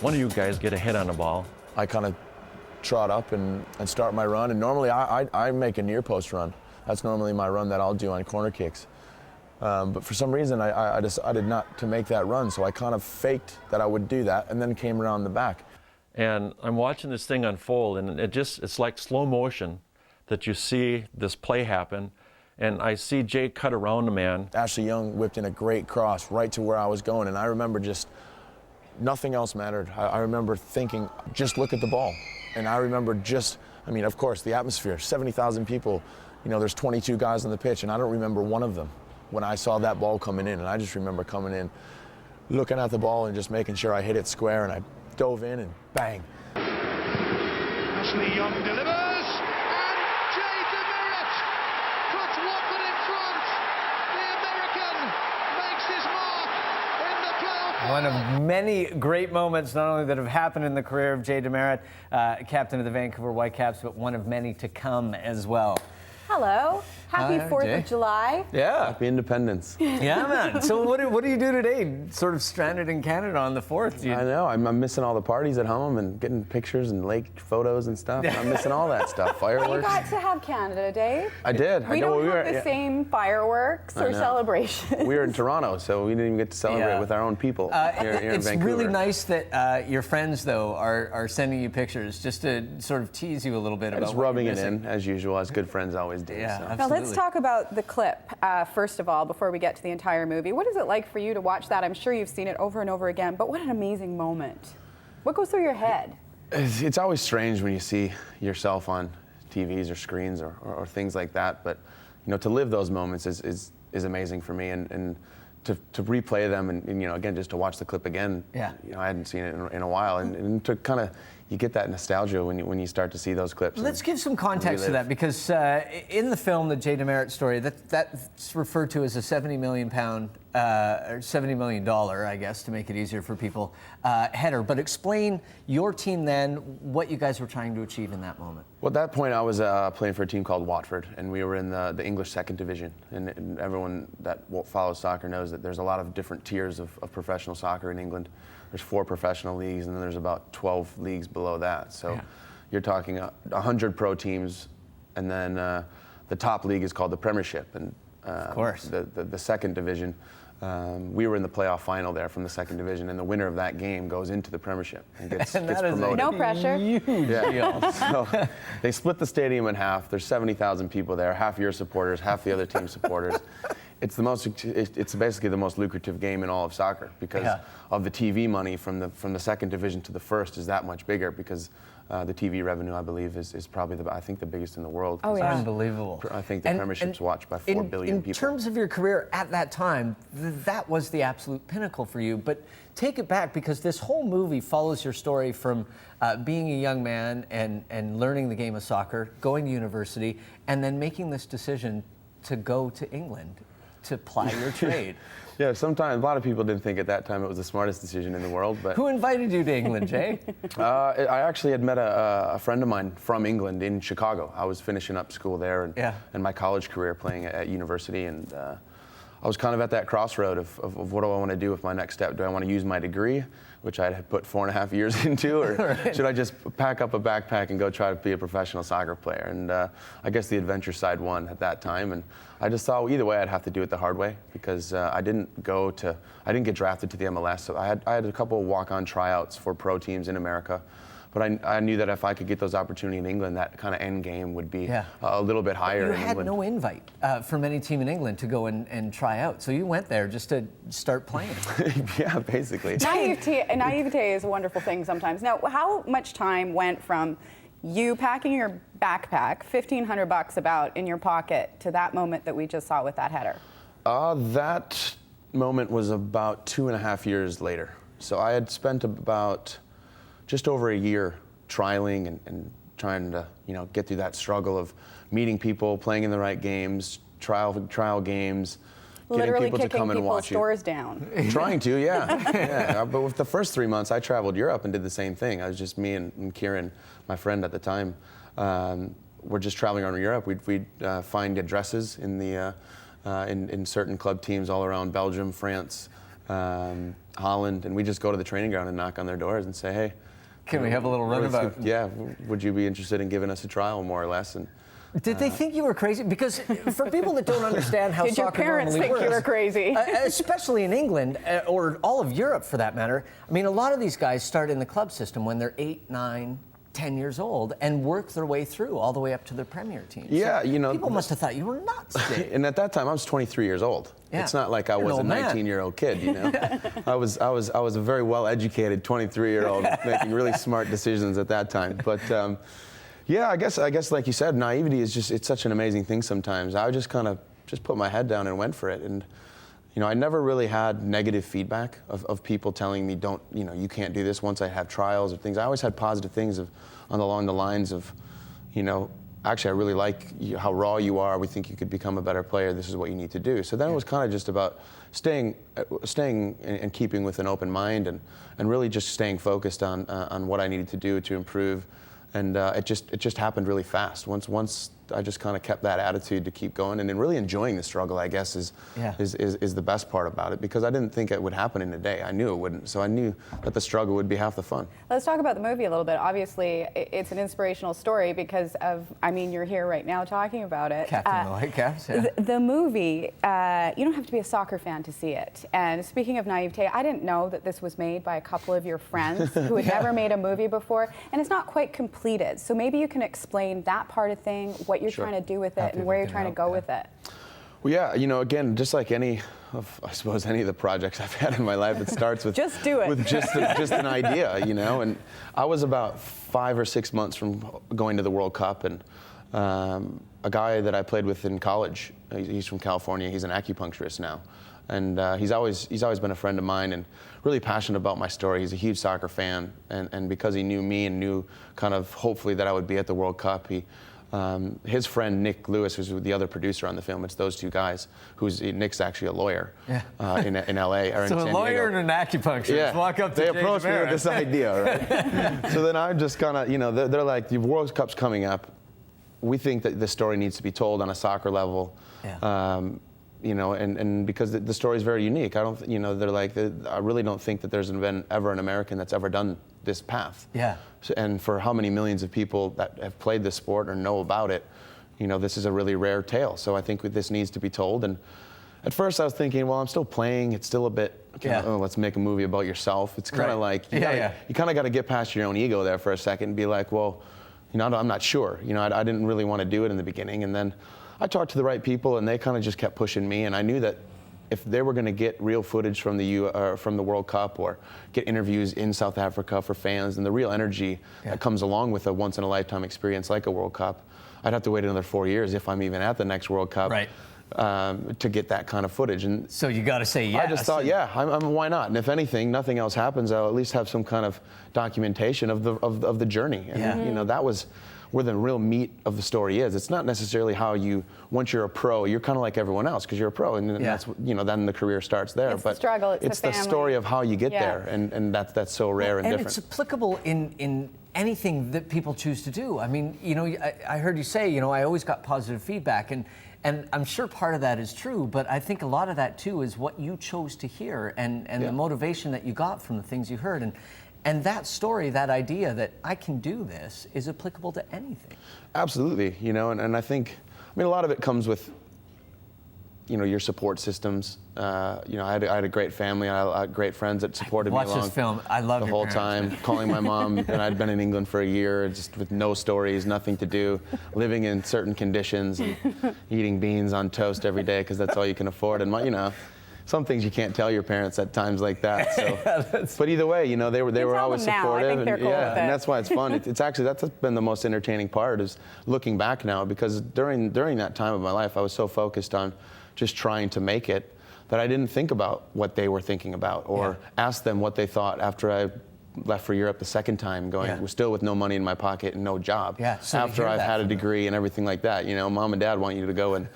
one of you guys get a hit on the ball. I kind of trot up and start my run, and normally I make a near post run. That's normally my run that I'll do on corner kicks. But for some reason, I decided not to make that run, so I kind of faked that I would do that and then came around the back. And I'm watching this thing unfold, and it's like slow motion that you see this play happen. And I see Jay cut around the man. Ashley Young whipped in a great cross right to where I was going, and I remember just nothing else mattered. I remember thinking, just look at the ball. And I remember of course, the atmosphere, 70,000 people, there's 22 guys on the pitch, and I don't remember one of them when I saw that ball coming in. And I just remember coming in, looking at the ball and just making sure I hit it square, and I dove in and bang. Ashley Young delivers, and DeMerit puts Watford in front. The American makes his mark in the playoff. One of many great moments, not only that have happened in the career of DeMerit, captain of the Vancouver Whitecaps, but one of many to come as well. Hello. Happy Hi, 4th Jay. of July. Yeah. Happy Independence. Yeah, man. So what do you do today? Sort of stranded in Canada on the 4th. I know. I'm missing all the parties at home and getting pictures and lake photos and stuff. I'm missing all that stuff. Fireworks. You got to have Canada Day. I did. We don't have the same fireworks or celebrations. We were in Toronto, so we didn't even get to celebrate with our own people here in It's Vancouver. really nice that your friends, though, are sending you pictures just to sort of tease you a little bit about just what rubbing you're it missing. in, as usual, as good friends always do. Yeah, so. absolutely. Now let's talk about the clip, first of all, before we get to the entire movie. What is it like for you to watch that? I'm sure you've seen it over and over again, but what an amazing moment. What goes through your head? It's always strange when you see yourself on TVs or screens or things like that, but to live those moments is amazing for me, and to replay them and again, just to watch the clip again. Yeah. I hadn't seen it in a while, and to kind of, you get that nostalgia when you start to see those clips. Let's give some context to that, because in the film, the DeMerit story, that's referred to as a £70 million, or $70 million, I guess, to make it easier for people, header. But explain your team then, what you guys were trying to achieve in that moment. Well, at that point, I was playing for a team called Watford, and we were in the English second division. And everyone that follows soccer knows that there's a lot of different tiers of professional soccer in England. There's 4 professional leagues, and then there's about 12 leagues below that. So you're talking 100 pro teams, and then the top league is called the Premiership. And of course. The second division, we were in the playoff final there from the second division, and the winner of that game goes into the Premiership and gets promoted. No pressure. Huge deal. So they split the stadium in half. There's 70,000 people there, half your supporters, half the other team supporters. It's basically the most lucrative game in all of soccer, because of the TV money from the second division to the first is that much bigger, because the TV revenue, I believe, is probably the biggest in the world. Oh, yeah. Unbelievable. I think the Premiership's watched by 4 billion people. In terms of your career at that time, that was the absolute pinnacle for you. But take it back, because this whole movie follows your story from being a young man and learning the game of soccer, going to university, and then making this decision to go to England to ply your trade. Yeah, sometimes a lot of people didn't think at that time it was the smartest decision in the world. But who invited you to England, Jay? I actually had met a friend of mine from England in Chicago. I was finishing up school there and my college career playing at university, and I was kind of at that crossroad of what do I want to do with my next step? Do I want to use my degree, which I had put 4.5 years into, or should I just pack up a backpack and go try to be a professional soccer player? And I guess the adventure side won at that time, and I just thought either way I'd have to do it the hard way, because I didn't get drafted to the MLS. So I had a couple of walk-on tryouts for pro teams in America. But I knew that if I could get those opportunities in England, that kind of end game would be a little bit higher. You in had England. no invite from any team in England to go and try out. So you went there just to start playing. Yeah, basically. Naivete is a wonderful thing sometimes. Now, how much time went from you packing your backpack, $1,500 about in your pocket, to that moment that we just saw with that header? That moment was about 2.5 years later. So I had spent about just over a year trialing and trying to, get through that struggle of meeting people, playing in the right games, trial games, Literally getting people to come and kicking watch people's you. doors down. Trying to, yeah. But with the first 3 months, I traveled Europe and did the same thing. I was just me and Kieran, my friend at the time. We're just traveling around Europe. We'd find addresses in certain club teams all around Belgium, France, Holland, and we just go to the training ground and knock on their doors and say, hey, can we have a little runabout? Yeah, would you be interested in giving us a trial, more or less? And did they think you were crazy? Because for people that don't understand how Did your soccer parents normally think works, you were crazy? Especially in England, or all of Europe for that matter. I mean, a lot of these guys start in the club system when they're 8, 9, 10 years old and work their way through all the way up to their premier team. Yeah, so people must have thought you were nuts, Dave. And at that time, I was 23 years old. Yeah. It's not like I was a 19-year-old kid, you know. I was a very well-educated 23-year-old making really smart decisions at that time. But yeah, I guess like you said, naivety is it's such an amazing thing sometimes. I just kind of put my head down and went for it. And you know, I never really had negative feedback of people telling me, you can't do this once I have trials or things. I always had positive things along the lines of, you know, actually, I really like how raw you are. We think you could become a better player. This is what you need to do. So then it was kind of just about staying and keeping with an open mind and really just staying focused on what I needed to do to improve. And it just happened really fast. Once I just kind of kept that attitude to keep going and then really enjoying the struggle, I guess, is the best part about it, because I didn't think it would happen in a day. I knew it wouldn't. So I knew that the struggle would be half the fun. Let's talk about the movie a little bit. Obviously, it's an inspirational story because of, you're here right now talking about it. Captain the Whitecaps, yeah. The movie, you don't have to be a soccer fan to see it. And speaking of naivete, I didn't know that this was made by a couple of your friends who had never made a movie before, and it's not quite completed. So maybe you can explain that part of thing, what you're trying to do with it, and where you're trying to go with it. Well, yeah, again, just like any of the projects I've had in my life, it starts with just do it. With just an idea, And I was about 5 or 6 months from going to the World Cup, and a guy that I played with in college, he's from California. He's an acupuncturist now, and he's always been a friend of mine and really passionate about my story. He's a huge soccer fan, and because he knew me and knew kind of hopefully that I would be at the World Cup, his friend Nick Lewis, who's the other producer on the film, it's those two guys. Nick's actually a lawyer in LA. Or so in San a lawyer Diego. and an acupuncturist walk up to They approached me with DeMerit. this idea, right? So then I'm just kind of, they're like, the World Cup's coming up. We think that the story needs to be told on a soccer level. Yeah. And because the story is very unique. I don't, they're like, I really don't think that there's been ever an American that's ever done this path. Yeah. So, and for how many millions of people that have played this sport or know about it, this is a really rare tale. So I think this needs to be told. And at first I was thinking, well, I'm still playing. It's still a bit, let's make a movie about yourself. It's kind of like, you kind of got to get past your own ego there for a second and be like, well, I'm not sure. I didn't really want to do it in the beginning. And then I talked to the right people, and they kind of just kept pushing me. And I knew that if they were going to get real footage from the World Cup or get interviews in South Africa for fans and the real energy that comes along with a once-in-a-lifetime experience like a World Cup, I'd have to wait another 4 years if I'm even at the next World Cup to get that kind of footage. And so you got to say yes. I just thought, why not? And if anything, nothing else happens, I'll at least have some kind of documentation of the journey. And that was where the real meat of the story is. It's not necessarily how once you're a pro, you're kind of like everyone else because you're a pro, and that's then the career starts there. It's the struggle. It's the story of how you get there, and that's so rare and different. And it's applicable in anything that people choose to do. I mean, I heard you say, I always got positive feedback, and I'm sure part of that is true, but I think a lot of that too is what you chose to hear and the motivation that you got from the things you heard. And that story, that idea that I can do this is applicable to anything. Absolutely, and I think, a lot of it comes with, your support systems. I had a great family. I had great friends that supported me Watch this film. I love the whole time. Calling my mom, and I'd been in England for a year, just with no stories, nothing to do, living in certain conditions, and eating beans on toast every day because that's all you can afford. And some things you can't tell your parents at times like that. So, but either way, they were always supportive. I think they're cool with it. And that's why it's fun. It's actually that's been the most entertaining part is looking back now, because during that time of my life, I was so focused on just trying to make it that I didn't think about what they were thinking about or ask them what they thought after I left for Europe the second time, still with no money in my pocket and no job. So after I've had a degree and everything like that, mom and dad want you to go and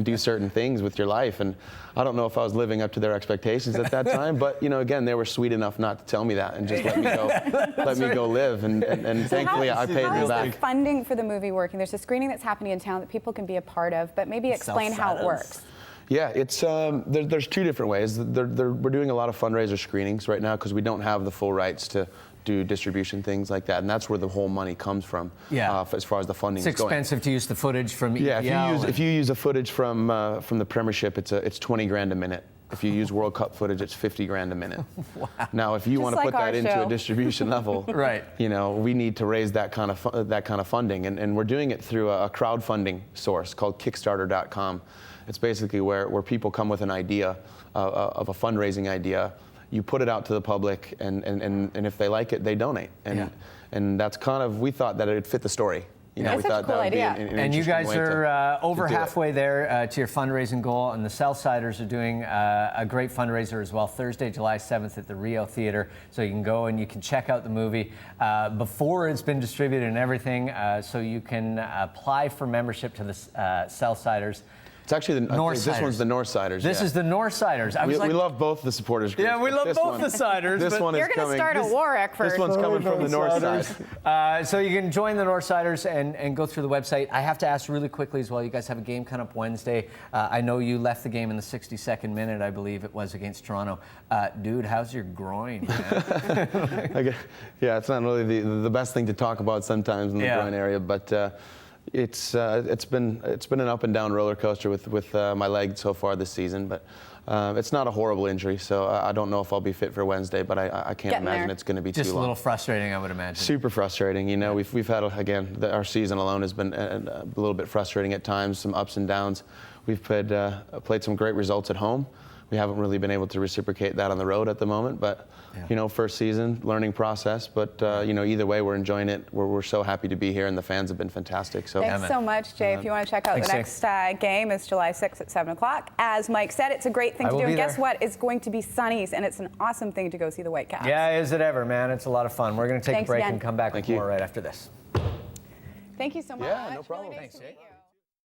do certain things with your life, and I don't know if I was living up to their expectations at that time, but again, they were sweet enough not to tell me that and just let me go live, and thankfully I paid them back. How is the funding for the movie working? There's a screening that's happening in town that people can be a part of, but maybe explain how it works. Yeah, it's there's two different ways. We're doing a lot of fundraiser screenings right now because we don't have the full rights to do distribution, things like that, and that's where the whole money comes from. Yeah. As far as the funding It's is going. expensive to use the footage from Yeah, EPL. if you use the footage from the Premiership, it's 20 grand a minute. If you use World Cup footage, it's 50 grand a minute. Wow. Now, if you Just want to like put that our into show. a distribution level, Right. you know, we need to raise that kind of funding, and we're doing it through a crowdfunding source called Kickstarter.com. It's basically where people come with an idea of a fundraising idea. You put it out to the public, and if they like it, they donate. And that's kind of, we thought that it would fit the story. You know, That's we such a thought cool that would be idea. an And you interesting guys way are over do it. halfway there to your fundraising goal, and the Southsiders are doing a great fundraiser as well, Thursday, July 7th at the Rio Theater. So you can go and you can check out the movie before it's been distributed and everything, so you can apply for membership to the Southsiders. It's actually this Northsiders. one's the Northsiders. This is the Northsiders. I was We like, love both the supporters groups. yeah, we but love this both one- the siders. This but one is You're going to coming. start a war, Eckford. This one's coming from the North side. So you can join the Northsiders and go through the website. I have to ask really quickly as well, you guys have a game coming up Wednesday. I know you left the game in the 62nd minute, I believe it was, against Toronto. Dude, how's your groin, man? Yeah, it's not really the best thing to talk about sometimes in the groin area, but it's been an up and down roller coaster with my leg so far this season, but it's not a horrible injury, so I don't know if I'll be fit for Wednesday, but I can't Getting imagine there. it's going to be Just too a long. little frustrating, I would imagine. Super frustrating. You know, we've had, again, our season alone has been a little bit frustrating at times, some ups and downs. We've played some great results at home. We haven't really been able to reciprocate that on the road at the moment, but you know, first season, learning process. But you know, either way, we're enjoying it. We're so happy to be here, and the fans have been fantastic. So Thanks so much, Jay. If you want to check out the next game, it's July 6th at 7 o'clock. As Mike said, it's a great thing to do. And guess what? It's going to be sunnies, and it's an awesome thing to go see the Whitecaps. Yeah, is it ever, man? It's a lot of fun. We're going to take Thanks a break again. and come back with more right after this. Thank you so much. Yeah, no problem. Really nice Thanks, to meet Jay. you.